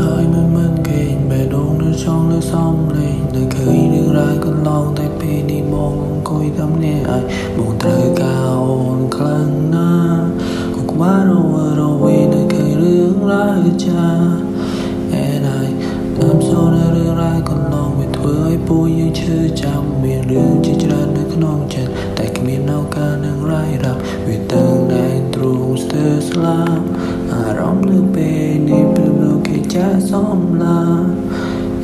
hơi mình kềnh bè đôn đưa trong đưa xong lên đời khơi đưa ra con lòng tay pì đi mong coi tấm nè ai buồn trời cao ồn khăn na cũng quá đâu vì đời khơi đưa ra cha and I I'm so đưa ra con lòng về thôi bôi như chưa chăm miền đường chỉ ra nơi con non chân tại cái miền nào cả nâng rai rap vì từng đại trung sơ slam à rong nước bên đi blue cái cha xóm la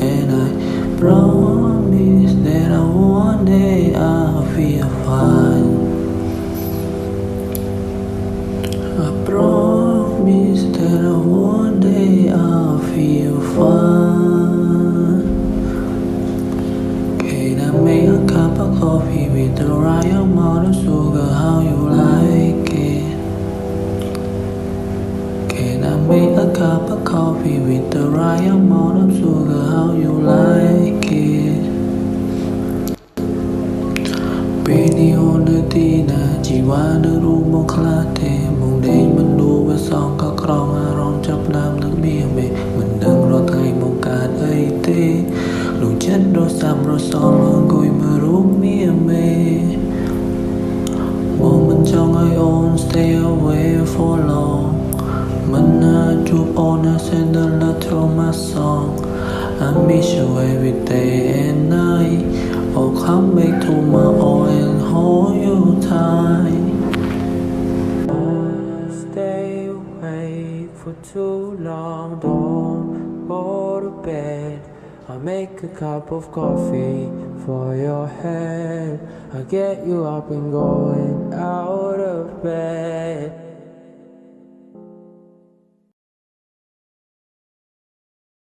and I promise that one day I'll feel fine. I promise that one day I'll feel fine. Can I make a cup of coffee with the right amount of sugar? How you like it? Can I make a cup of coffee with the right amount of sugar? How you like it? Bên yêu nơi tí nà chỉ qua nơi ru mong khá thế mong đến mình đu và xong các rong à rong chấp nam nước bia mê mình đừng rồi thay mong cát ấy tê lũ chất rồi xăm rồi son luôn gối mơ rú mía mê mong mình trong ai on stay away for long mình chụp on a send a letter my song I miss you every day and night. Oh, come back to my own and hold you tight. Stay awake for too long, don't go to bed. I make a cup of coffee for your head. I get you up and going out of bed.